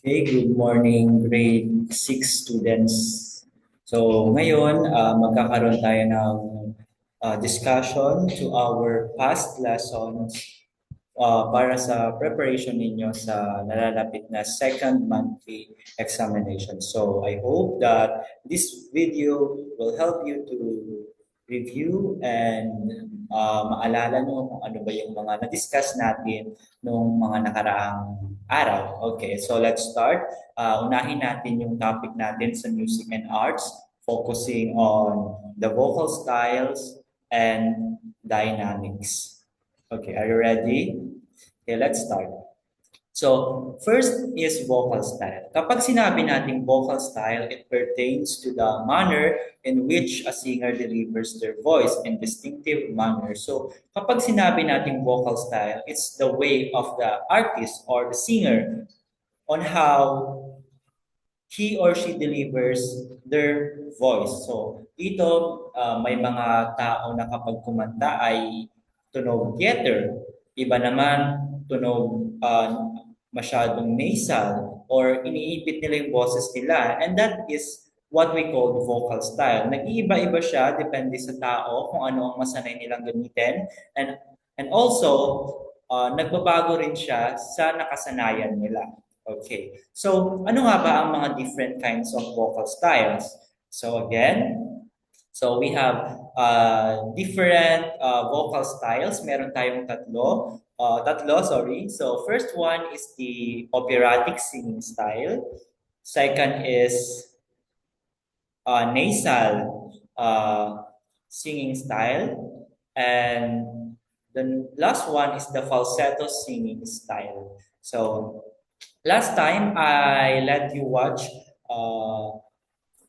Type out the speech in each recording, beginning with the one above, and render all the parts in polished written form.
Okay, good morning, grade 6 students. So ngayon, magkakaroon tayo ng discussion to our past lessons para sa preparation ninyo sa nalalapit na second monthly examination. So I hope that this video will help you to review and maalala nyo kung ano ba yung mga na-discuss natin nung mga nakaraang araw. Okay, so let's start. Unahin natin yung topic natin sa music and arts, focusing on the vocal styles and dynamics. Okay, are you ready? Okay, let's start. So, first is vocal style. Kapag sinabi nating vocal style, it pertains to the manner in which a singer delivers their voice in distinctive manner. So, kapag sinabi nating vocal style, it's the way of the artist or the singer on how he or she delivers their voice. So, dito may mga tao na kapag kumanta ay tunog theater. Iba naman tunog masyadong nasal or iniipit nila yung boses nila. And that is what we call vocal style. Nag-iiba-iba siya depende sa tao kung ano ang masanay nilang gamitin. And also, nagbabago rin siya sa nakasanayan nila. Okay. So, ano nga ba ang mga different kinds of vocal styles? So again, so we have different vocal styles. Meron tayong sorry. So first one is the operatic singing style. Second is nasal singing style. And the last one is the falsetto singing style. So last time, I let you watch uh,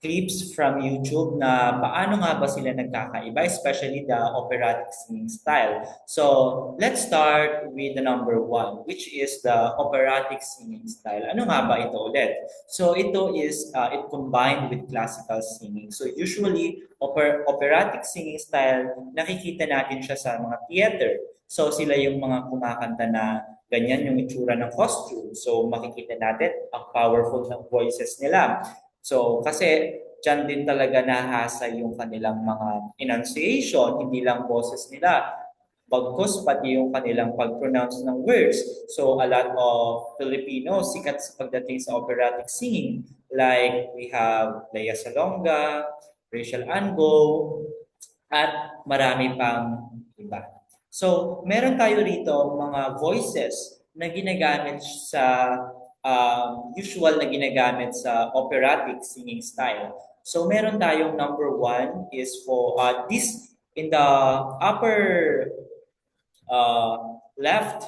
clips from YouTube na paano nga ba sila nagkakaiba, especially the operatic singing style. So, let's start with the number one, which is the operatic singing style. Ano nga ba ito ulit? So, ito is, it combined with classical singing. So, usually, operatic singing style, nakikita natin siya sa mga theater. So, sila yung mga kumakanta na ganyan yung itsura ng costume. So, makikita natin ang powerful ng voices nila. So, kasi dyan din talaga nahasa yung kanilang mga enunciation, hindi lang boses nila, bagkus pati yung kanilang pag-pronounce ng words. So, a lot of Filipinos sikat sa pagdating sa operatic singing. Like, we have Lea Salonga, Rachel Ango, at marami pang iba. So, meron tayo rito mga voices na ginagamit sa usual na ginagamit sa operatic singing style. So, meron tayong number one is for this in the upper left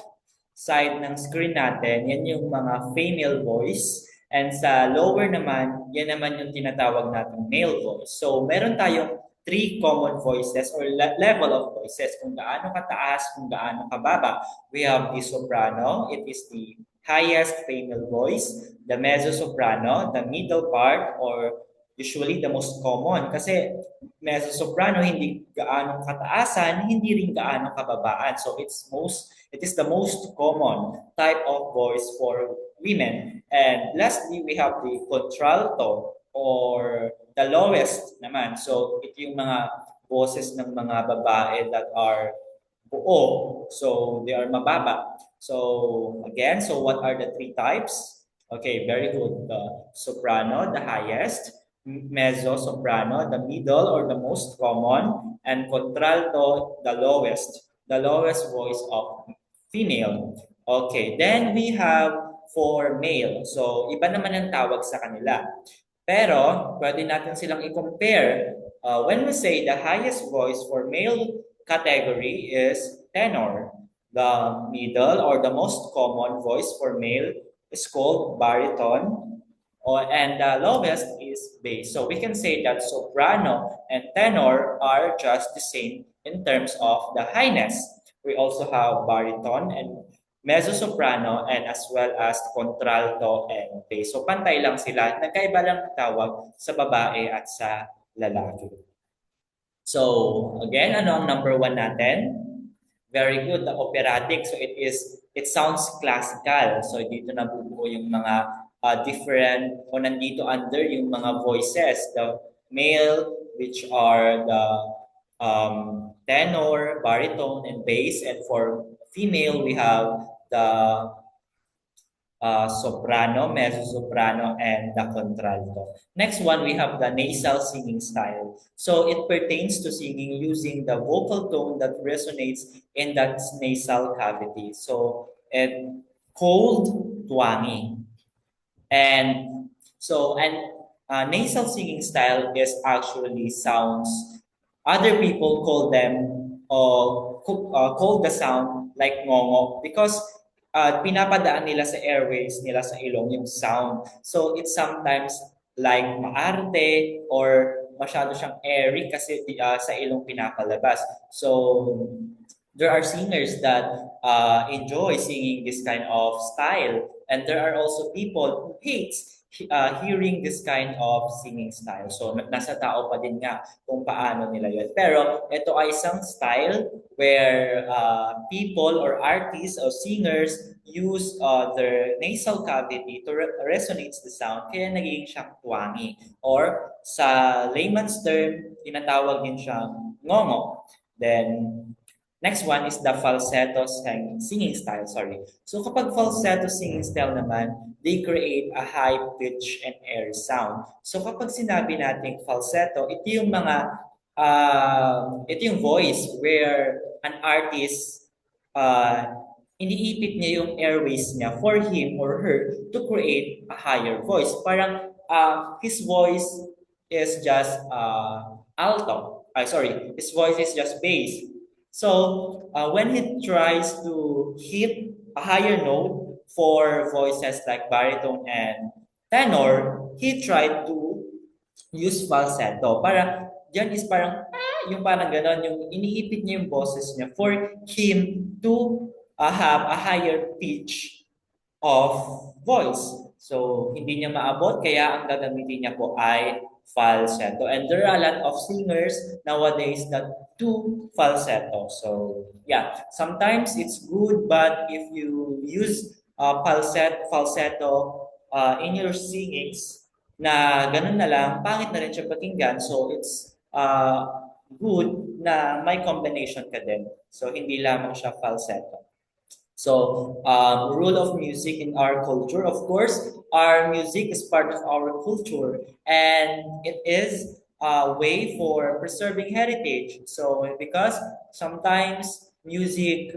side ng screen natin, yan yung mga female voice. And sa lower naman, yan naman yung tinatawag natin male voice. So, meron tayong three common voices or level of voices, kung gaano kataas, kung gaano kababa. We have the soprano, it is the highest female voice, the mezzo-soprano, the middle part, or usually the most common. Kasi mezzo-soprano, hindi gaano kataasan, hindi rin gaano kababaan. So it is the most common type of voice for women. And lastly, we have the contralto or the lowest naman. So ito yung mga boses ng mga babae that are buo. So they are mababa. So again, so what are the three types? Okay, very good. The soprano, the highest, mezzo soprano, the middle or the most common, and contralto, the lowest voice of female. Okay, then we have for male. So, iba naman ang tawag sa kanila. Pero, pwede natin silang i-compare. When we say the highest voice for male category is tenor. The middle or the most common voice for male is called baritone, and the lowest is bass. So we can say that soprano and tenor are just the same in terms of the highness. We also have baritone and mezzo-soprano and as well as contralto and bass. So pantay lang sila, nagkaiba lang ang tawag sa babae at sa lalaki. So again, ano ang number one natin? Very good, the operatic. So it sounds classical. So dito nabubuo yung mga different o nandito under yung mga voices. The male, which are the tenor, baritone, and bass. And for female, we have the soprano, mezzo-soprano, and the contralto. Next one, we have the nasal singing style. So it pertains to singing using the vocal tone that resonates in that nasal cavity. So it cold, twangy. And nasal singing style is actually sounds, other people call them call the sound like ngongo because pinapadaan nila sa airways nila sa ilong yung sound. So it's sometimes like maarte or masyado siyang airy kasi sa ilong pinapalabas. So there are singers that enjoy singing this kind of style, and there are also people who hates hearing this kind of singing style. So nasa tao pa din nga kung paano nila yun. Pero ito ay isang style where people or artists or singers use their nasal cavity to resonate the sound, kaya naging siyang twangy. Or sa layman's term, tinatawag din siyang ngongo. Then next one is the falsetto singing style, sorry. So kapag falsetto singing style naman, they create a high pitch and airy sound. So kapag sinabi natin falsetto, ito yung voice where an artist iniipit niya yung airways niya for him or her to create a higher voice. Parang his voice is just alto. His voice is just bass. So when he tries to hit a higher note for voices like baritone and tenor, he tried to use falsetto. Parang, yan is parang, yung parang ganon, yung iniipit niya yung boses niya for him to have a higher pitch of voice. So, hindi niya maabot, kaya ang gagamitin niya po ay falsetto. And there are a lot of singers nowadays that do falsetto. So, yeah, sometimes it's good, but if you use falsetto in your singings, na ganun na lang, pangit na rin siya pakinggan. So, it's good na may combination ka din. So, hindi lamang siya falsetto. So, role of music in our culture, of course, our music is part of our culture and it is a way for preserving heritage. So, because sometimes music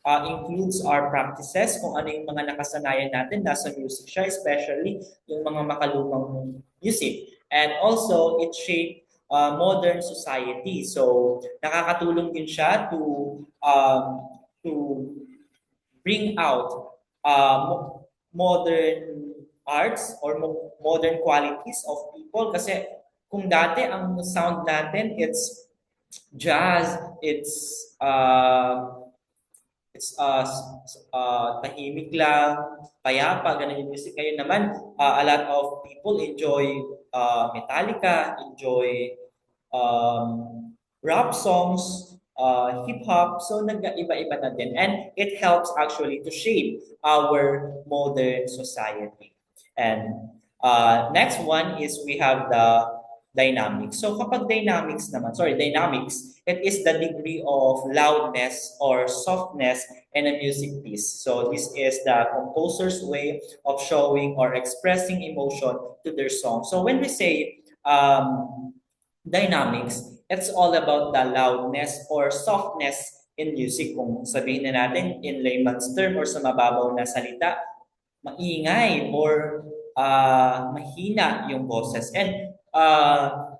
includes our practices, kung ano yung mga nakasanayan natin, nasa music siya, especially yung mga makalumang music. And also, it shaped modern society. So, nakakatulong din siya to bring out modern arts or modern qualities of people. Kasi kung dati ang sound natin, it's jazz, tahimik lang, payapa, ganun yung music. Ngayon naman, a lot of people enjoy Metallica, enjoy rap songs, hip-hop, so nag-iba-iba na din. And it helps actually to shape our modern society. And next one is we have the dynamics. So kapag dynamics, it is the degree of loudness or softness in a music piece. So this is the composer's way of showing or expressing emotion to their song. So when we say dynamics, it's all about the loudness or softness in music. Kung sabihin na natin in layman's term or sa mababaw na salita, maingay or mahina yung boses. And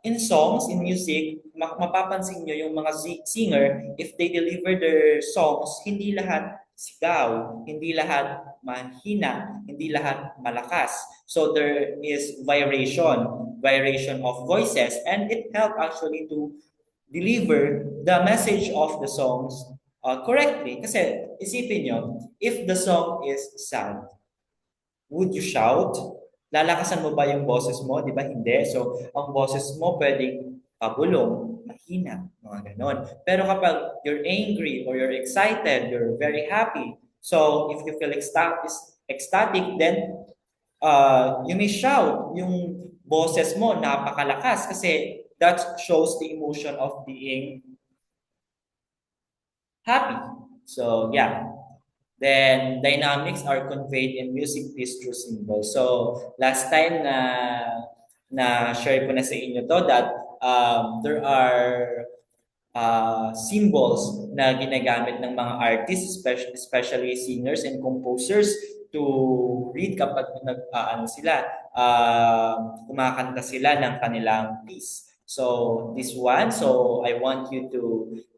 in songs, in music, mapapansin nyo yung mga singer, if they deliver their songs, hindi lahat sigaw, hindi lahat mahina, hindi lahat malakas. So there is variation of voices, and it helps actually to deliver the message of the songs correctly. Kasi isipin nyo, if the song is sad, would you shout? Lalakasan mo ba yung boses mo? Di ba hindi? So, ang boses mo pwedeng pabulong, mahina, mga ganon. Pero kapag you're angry or you're excited, you're very happy, so if you feel ecstatic, then you may shout, yung boses mo napakalakas kasi that shows the emotion of being happy. So yeah. Then dynamics are conveyed in music piece through symbols. So last time na share ko na sa inyo to that there are symbols na ginagamit ng mga artists, especially singers and composers to read kapag ano sila, kumakanta sila ng kanilang piece. So this one, so I want you to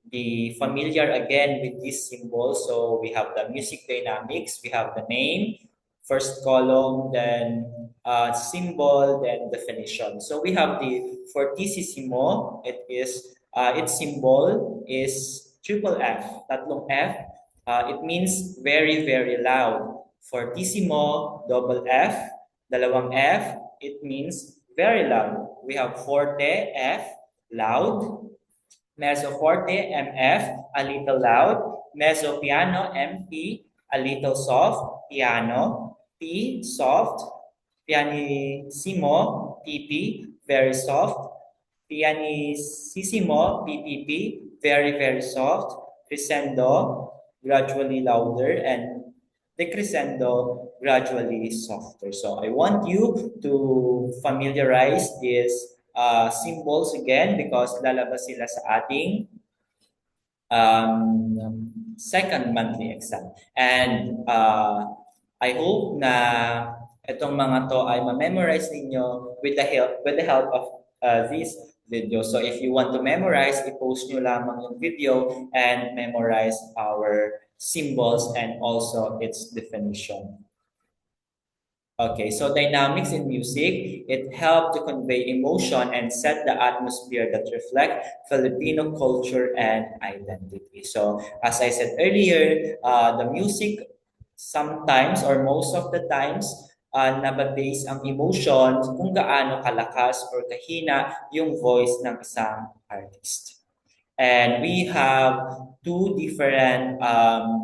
be familiar again with this symbol. So we have the music dynamics, we have the name, first column, then symbol, then definition. So we have the fortissimo. Its symbol is triple F, tatlong F. It means very, very loud. Fortissimo, double F, dalawang F, it means very loud. We have forte, F, loud. Mezzo forte, MF, a little loud. Mezzo piano, MP, a little soft. Piano, P, soft. Pianissimo, PP, very soft. Pianissimo, PPP, very, very soft. Crescendo, gradually louder, and decrescendo, gradually softer. So I want you to familiarize these symbols again because lalabas sila sa ating second monthly exam. And I hope na itong mga to ay ma-memorize ninyo with the help of this video. So if you want to memorize, i-post nyo lamang yung video and memorize our symbols and also its definition. Okay, so dynamics in music, it helped to convey emotion and set the atmosphere that reflect Filipino culture and identity. So as I said earlier, the music sometimes or most of the times nababase ang emotion kung gaano kalakas or kahina yung voice ng isang artist. And we have two different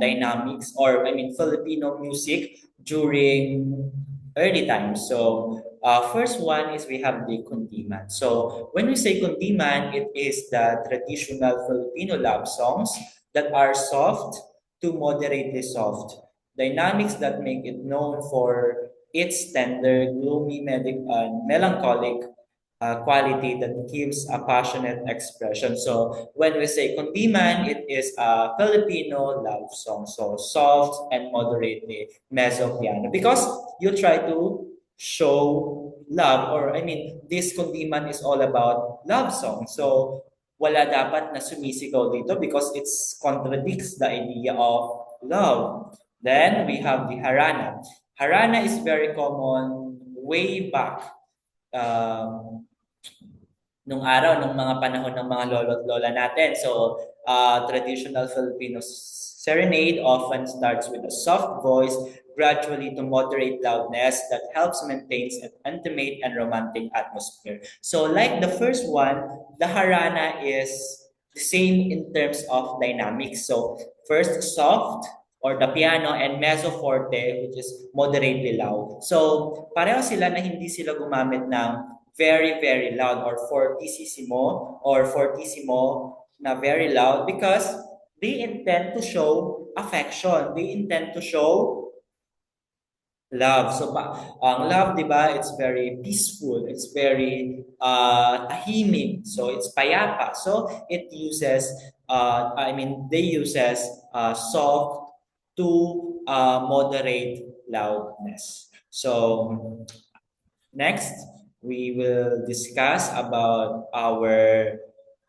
dynamics or I mean Filipino music during early times. So first one is we have the kundiman. So when we say kundiman, it is the traditional Filipino love songs that are soft to moderately soft. Dynamics that make it known for its tender, gloomy, melancholic quality that gives a passionate expression. So when we say kundiman, it is a Filipino love song. So soft and moderately mezzo piano. Because you try to show love or I mean, this kundiman is all about love song. So wala dapat na sumisigaw dito because it contradicts the idea of love. Then we have the harana. Harana is very common way back nung araw, nung mga panahon ng mga lolo at lola natin. So, traditional Filipino serenade often starts with a soft voice, gradually to moderate loudness that helps maintain an intimate and romantic atmosphere. So, like the first one, the harana is the same in terms of dynamics. So, first soft, or the piano, and mezzo forte, which is moderately loud. So, pareho sila na hindi sila gumamit ng very, very loud or fortissimo na very loud because they intend to show affection. They intend to show love. So, ang love, di ba, it's very peaceful. It's very tahimik. So, it's payapa. So, it uses, they uses soft to moderate loudness. So, next, we will discuss about our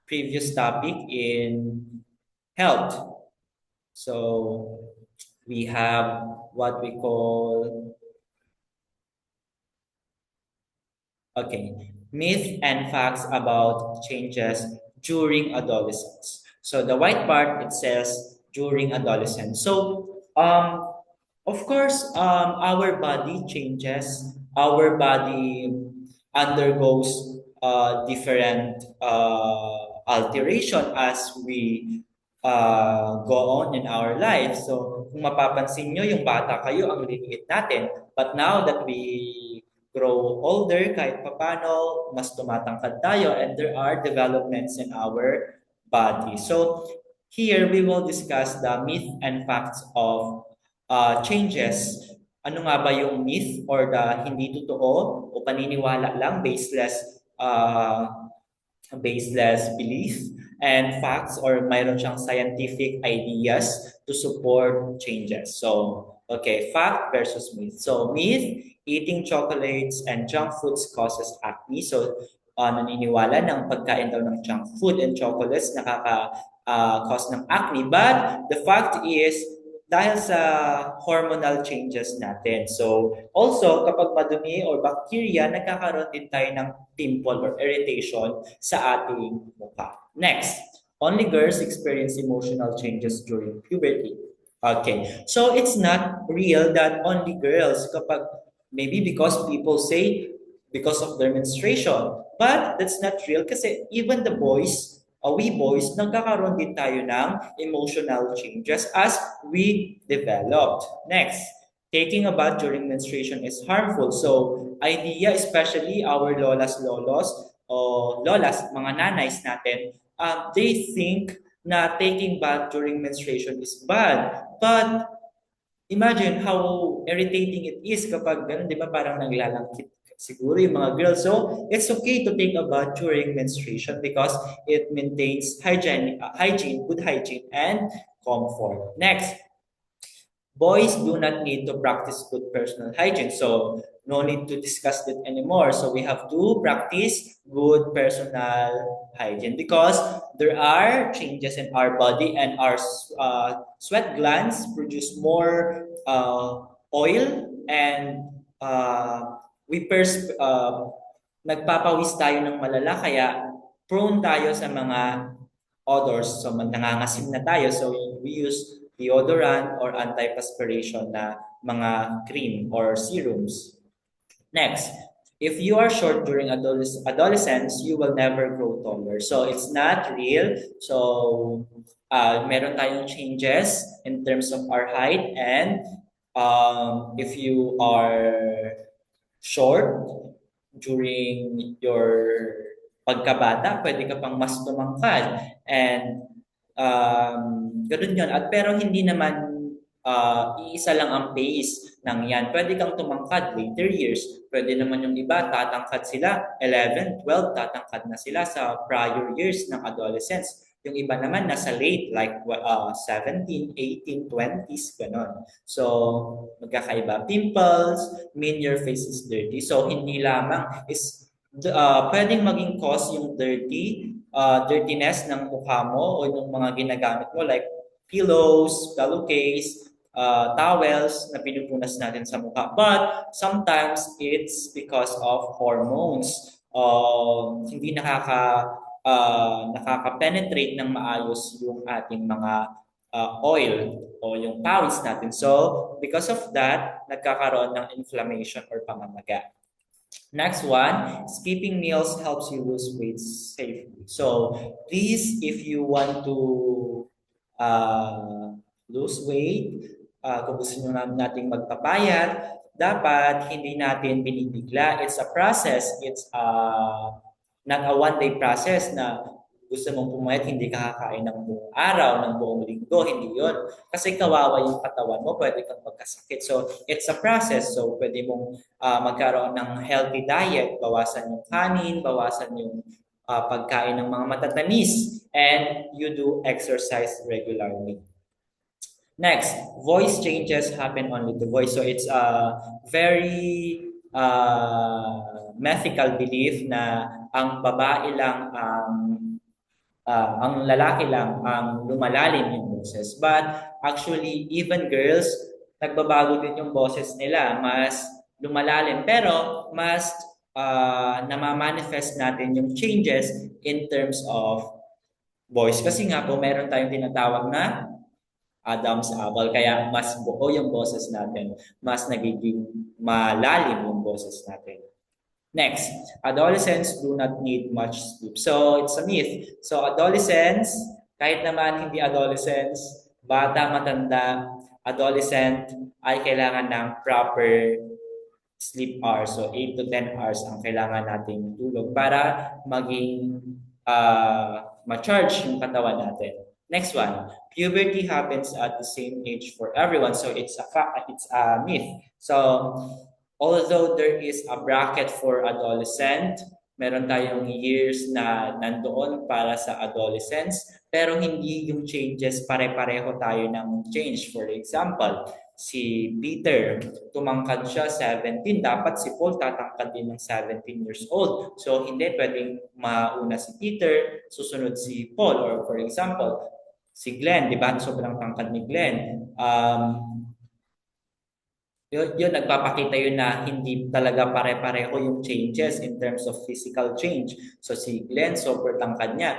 previous topic in health. So we have what we call myth and facts about changes during adolescence. So the white part, it says during adolescence. So of course, our body changes. Our body undergoes different alteration as we go on in our life. So kung mapapansin nyo, yung bata kayo, ang liliit natin. But now that we grow older, kahit papano, mas tumatangkad tayo and there are developments in our body. So here we will discuss the myth and facts of changes. Ano nga ba yung myth or the hindi totoo o paniniwala lang, baseless belief and facts or mayroon siyang scientific ideas to support changes. So, okay, fact versus myth. So, myth, eating chocolates and junk foods causes acne. So, naniniwala ng pagkain daw ng junk food and chocolates cause ng acne. But the fact is, dahil sa hormonal changes natin. So, also, kapag madumi or bacteria, nagkakaroon din tayo ng pimple or irritation sa ating mukha. Next, only girls experience emotional changes during puberty. Okay, so it's not real that only girls kapag maybe because people say because of their menstruation, but that's not real kasi even the boys, we boys, nagkakaroon din tayo ng emotional changes as we developed. Next, taking a bath during menstruation is harmful. So, idea, especially our lolas, o lolas, mga nanays natin, they think na taking bath during menstruation is bad. But imagine how irritating it is kapag ganun, di ba, parang naglalangkit siguro yung mga girls. So, it's okay to take a bath during menstruation because it maintains good hygiene, and comfort. Next, boys do not need to practice good personal hygiene. So, no need to discuss it anymore. So, we have to practice good personal hygiene because there are changes in our body and our sweat glands produce more oil and nagpapawis tayo ng malala kaya prone tayo sa mga odors. So, nangangasim na tayo. So, we use deodorant or antiperspiration na mga cream or serums. Next, if you are short during adolescence, you will never grow taller. So, it's not real. So, meron tayong changes in terms of our height and if you are short during your pagkabata, pwede ka pang mas tumangkad. And ganun yun. At pero hindi naman iisa lang ang pace ng yan. Pwede kang tumangkad later years. Pwede naman yung iba, tatangkad sila 11, 12, tatangkad na sila sa prior years ng adolescence. Yung iba naman nasa late, like 17, 18, 20s, gano'n. So, magkakaiba. Pimples mean your face is dirty. So, hindi lamang is pwedeng maging cause yung dirtiness ng mukha mo o yung mga ginagamit mo like pillows, pillowcase, towels na pinupunas natin sa mukha. But sometimes it's because of hormones. Hindi nakaka-penetrate ng maayos yung ating mga oil o yung pawis natin. So, because of that, nagkakaroon ng inflammation or pamamaga. Next one, skipping meals helps you lose weight safely. So, please, if you want to lose weight, kung gusto nyo natin magpapayat, dapat hindi natin binibigla. It's a process. It's not a one-day process na gusto mong pumayat, hindi ka kakain ng buong araw, ng buong linggo, hindi yon. Kasi kawawa yung katawan mo, pwede kang magkasakit. So, it's a process. So, pwede mong magkaroon ng healthy diet, bawasan yung kanin, bawasan yung pagkain ng mga matatamis, and you do exercise regularly. Next, voice changes happen only to voice. So, it's a very mythical belief na ang babae lang ang lalaki lang ang lumalalim yung boses. But actually, even girls, nagbabago din yung boses nila. Mas lumalalim. Pero mas namamanifest natin yung changes in terms of voice. Kasi nga po, meron tayong tinatawag na Adam's apple. Kaya mas buo yung boses natin. Mas nagiging malalim yung boses natin. Next, adolescents do not need much sleep. So, it's a myth. So, adolescents Kahit naman hindi adolescents, bata, matanda, adolescent ay kailangan ng proper sleep hours. So 8 to 10 hours ang kailangan nating tulog para maging ma-charge yung katawan natin. Next one, puberty happens at the same age for everyone. So it's a fact, it's a myth. So although there is a bracket for adolescent, meron tayong years na nandoon para sa adolescents, pero hindi yung changes pare-pareho tayo ng change. For example, si Peter, tumangkad siya 17, dapat si Paul tatangkad din ng 17 years old. So hindi pwedeng mauna si Peter, susunod si Paul. Or for example, si Glenn, di ba? Sobrang tangkad ni Glenn. Yun, nagpapakita yun na hindi talaga pare-pareho yung changes in terms of physical change. So si Glenn, sobrang tangkad niya.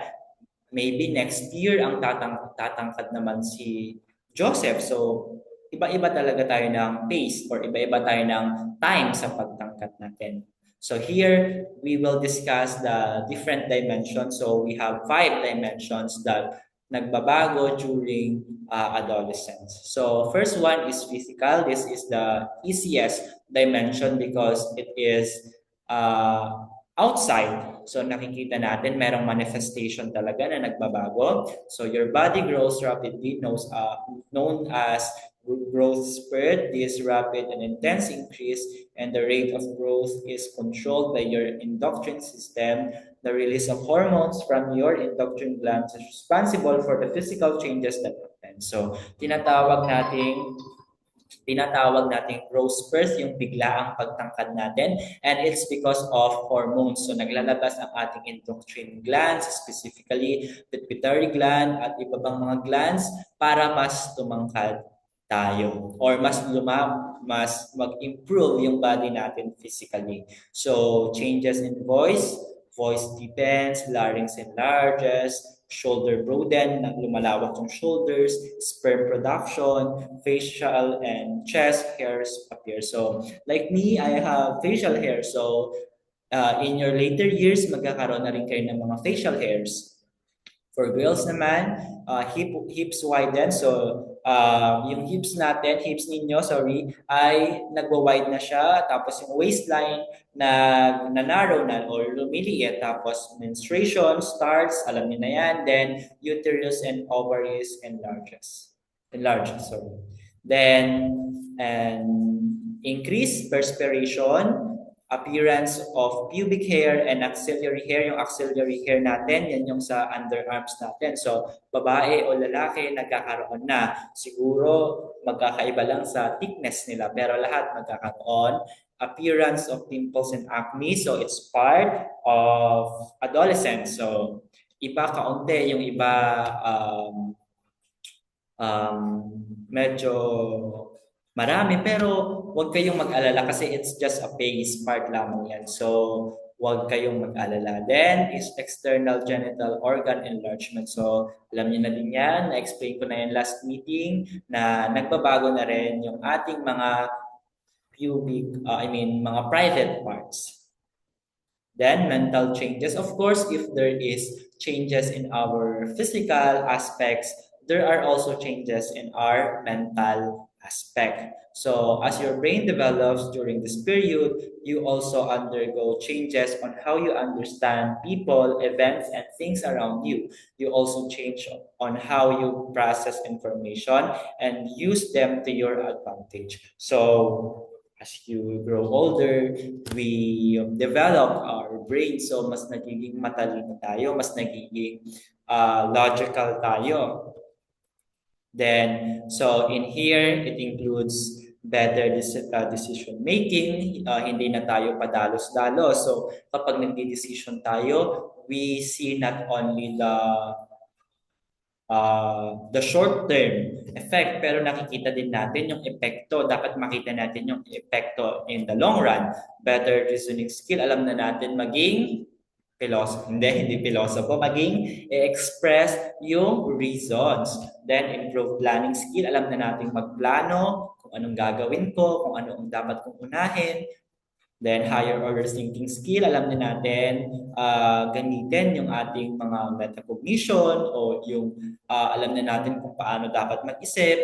Maybe next year ang tatangkad naman si Joseph. So iba-iba talaga tayo ng pace or iba-iba tayo ng time sa pagtangkad natin. So here, we will discuss the different dimensions. So we have 5 dimensions that nagbabago during adolescence. So first one is physical. This is the easiest dimension because it is outside. So nakikita natin merong manifestation talaga na nagbabago. So your body grows rapidly, known as growth spurt. This rapid and intense increase and the rate of growth is controlled by your endocrine system. The release of hormones from your endocrine glands is responsible for the physical changes that happen. So tinatawag nating growth spurt, yung biglaang pagtangkad natin, and it's because of hormones. So naglalabas ang ating endocrine glands, specifically pituitary gland at iba pang mga glands para mas tumangkad tayo or mas mag-improve yung body natin physically. So changes in voice deepens, larynx enlarges, shoulder broaden, lumalawak yung shoulders, sperm production, facial and chest hairs appear. So like me, I have facial hair. So in your later years, magkakaroon na rin kayo ng mga facial hairs. For girls naman, hips widen. So, yung hips ninyo, ay nagwa-wide na siya. Tapos yung waistline na-narrow na or lumiliit. Tapos menstruation starts, alam niyo na yan. Then, uterus and ovaries enlarges. Then, and increase perspiration, appearance of pubic hair and axillary hair. Yung axillary hair natin, yan yung sa underarms natin. So, babae o lalaki, nagkakaroon na. Siguro, magkakaiba lang sa thickness nila, pero lahat magkakaroon. Appearance of pimples and acne. So, it's part of adolescence. So, iba kaunti, yung iba medyo marami, pero huwag kayong mag-alala kasi it's just a phase, part lamang yan. So, huwag kayong mag-alala. Then, is external genital organ enlargement. So, alam niyo na din yan. Na-explain ko na yan last meeting na nagbabago na rin yung ating mga mga private parts. Then, mental changes. Of course, if there is changes in our physical aspects, there are also changes in our mental aspect. So as your brain develops during this period, you also undergo changes on how you understand people, events, and things around you. You also change on how you process information and use them to your advantage. So as you grow older, we develop our brain. So mas nagiging matalino tayo, mas nagiging logical tayo. Then, so in here, it includes better decision making. Hindi na tayo padalos-dalos. So kapag nagdi-decision tayo, we see not only the short-term effect, pero nakikita din natin yung epekto. Dapat makita natin yung epekto in the long run. Better reasoning skill, alam na natin maging hindi philosopher, maging i-express yung reasons. Then, improve planning skill. Alam na natin magplano, kung anong gagawin ko, kung ano ang dapat kong unahin. Then higher order thinking skill, alam na natin gamitin yung ating mga metacognition o yung alam na natin kung paano dapat mag-isip,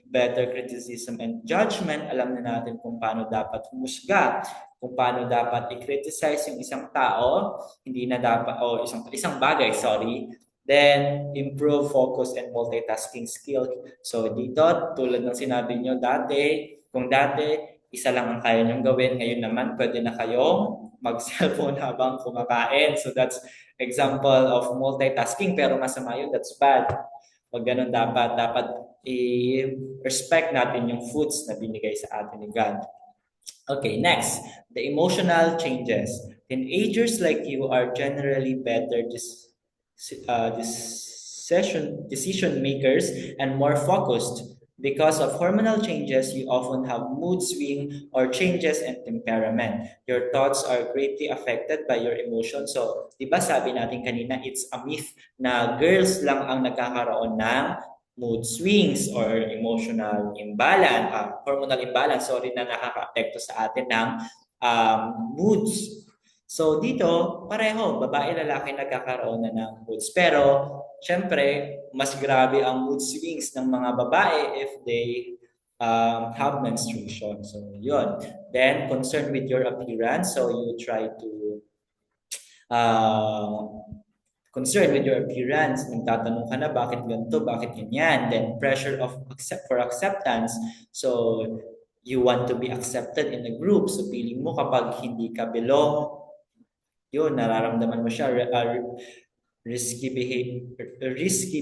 better criticism and judgment, alam na natin kung paano dapat humusga, kung paano dapat i-criticize yung isang tao, hindi na dapat, o isang bagay, sorry. Then, improve focus and multitasking skill. So, dito, tulad ng sinabi nyo dati, kung dati, isa lang ang kaya niyong gawin. Ngayon naman, pwede na kayong mag-cellphone habang kumakain. So that's example of multitasking. Pero masama yun, that's bad. Pag ganun dapat, i-respect natin yung foods na binigay sa atin ni God. Okay, next, the emotional changes. Teenagers like you are generally better decision makers and more focused. Because of hormonal changes, you often have mood swing or changes in temperament. Your thoughts are greatly affected by your emotions. So, di ba sabi natin kanina, it's a myth na girls lang ang nagkakaroon ng mood swings or emotional imbalance, hormonal imbalance, sorry, na nakaka-apekto sa atin ng moods. So dito, pareho, babae, lalaki nagkakaroon na ng moods. Pero, syempre, mas grabe ang mood swings ng mga babae if they have menstruation. So, yun. Then, concerned with your appearance. So, you try to concerned with your appearance. Nagtatanong ka na, bakit ganito, bakit ganyan? Then, pressure of for acceptance. So, you want to be accepted in a group. So, feeling mo kapag hindi ka belong, yun, nararamdaman mo siya, risky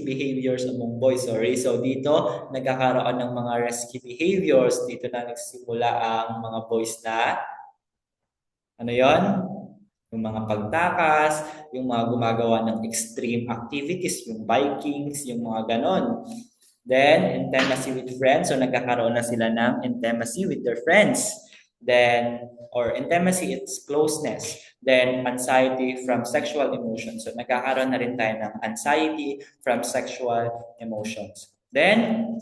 behaviors among boys. Sorry. So dito, nagkakaroon ng mga risky behaviors. Dito na nagsimula ang mga boys na, ano yon? Yung mga pagtakas, yung mga gumagawa ng extreme activities, yung bikings, yung mga ganon. Then, intimacy with friends. So nagkakaroon na sila ng intimacy with their friends. Then, or intimacy, it's closeness. Then, anxiety from sexual emotions. So, nagkakaroon na rin tayo ng anxiety from sexual emotions. Then,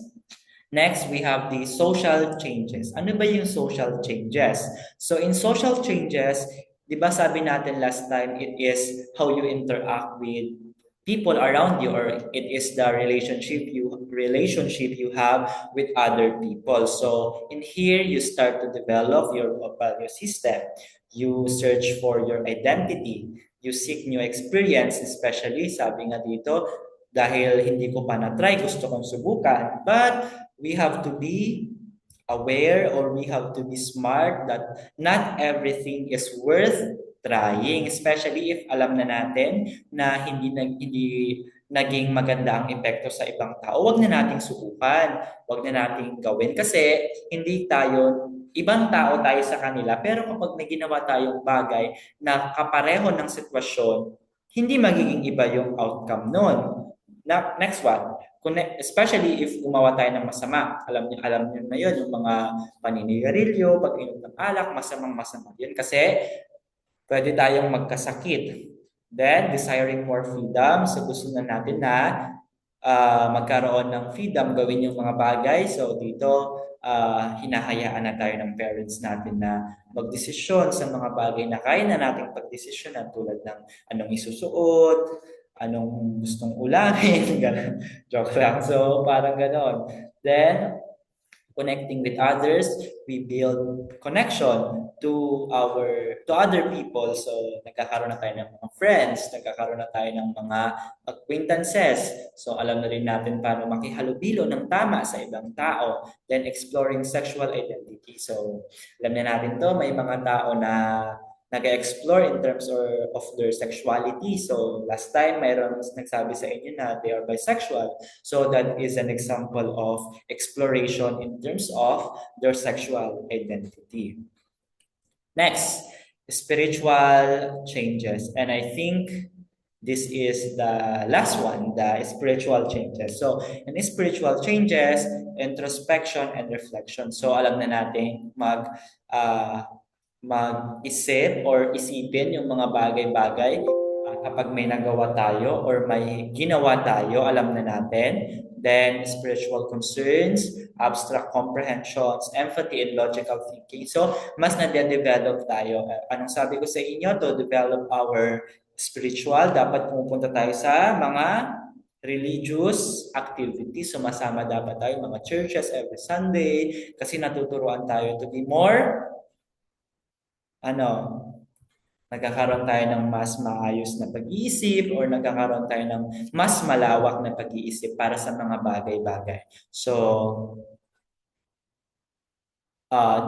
next, we have the social changes. Ano ba yung social changes? So, in social changes, di ba sabi natin last time, it is how you interact with people around you, or it is the relationship you have with other people. So in here, you start to develop your value system. You search for your identity. You seek new experience, especially sabi nga dito, dahil hindi ko pa na-try, gusto kong subukan. But we have to be aware, or we have to be smart that not everything is worth trying, especially if alam na natin na hindi naging maganda ang epekto sa ibang tao. Huwag na nating subukan, huwag na nating gawin kasi hindi tayo, ibang tao tayo sa kanila, pero kapag may ginawa tayong bagay na kapareho ng sitwasyon, hindi magiging iba yung outcome nun. Next one, especially if gumawa tayo ng masama. Alam niyo na yun, yung mga paninigarilyo, pag-inom ng alak, masama yun kasi pwede tayong magkasakit. Then, desiring more freedom. So, gusto na natin na magkaroon ng freedom, gawin yung mga bagay. So, dito, hinahayaan na tayo ng parents natin na magdesisyon sa mga bagay na kaya na nating pagdesisyonan tulad ng anong isusuot, anong gustong ulamin, gano'n. Joke lang. So, parang gano'n. Then, connecting with others, we build connection to other people. So, nagkakaroon na tayo ng mga friends, nagkakaroon na tayo ng mga acquaintances. So, alam na rin natin paano makihalubilo ng tama sa ibang tao. Then, exploring sexual identity. So, alam na natin to, may mga tao na nag-explore in terms of their sexuality. So, last time, mayroon nagsabi sa inyo na they are bisexual. So, that is an example of exploration in terms of their sexual identity. Next, spiritual changes. And I think this is the last one, the spiritual changes. So, in spiritual changes, introspection and reflection. So, alam na natin mag-isip or isipin yung mga bagay-bagay kapag may nagawa tayo or may ginawa tayo, alam na natin. then spiritual concerns, abstract comprehensions, empathy, and logical thinking. So, mas nade-develop tayo. Anong sabi ko sa inyo? To develop our spiritual, dapat pumupunta tayo sa mga religious activities. Sumasama dapat tayo mga churches every Sunday kasi natuturuan tayo to be more, ano, nagkakaroon tayo ng mas maayos na pag-iisip or nagkakaroon tayo ng mas malawak na pag-iisip para sa mga bagay-bagay. So,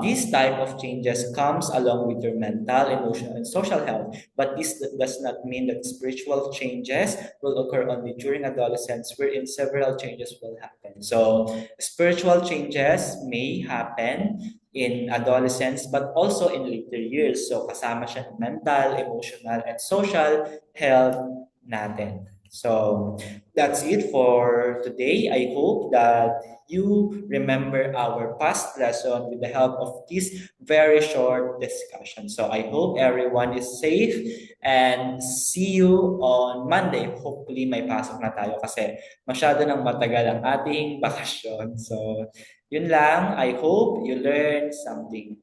these type of changes comes along with your mental, emotional, and social health. But this does not mean that spiritual changes will occur only during adolescence, wherein several changes will happen. So, spiritual changes may happen in adolescence, but also in later years. So, kasama siya ng mental, emotional, and social health natin. So, that's it for today. I hope that you remember our past lesson with the help of this very short discussion. So I hope everyone is safe and see you on Monday. Hopefully may pasok na tayo kasi masyado nang matagal ang ating bakasyon. So yun lang. I hope you learned something.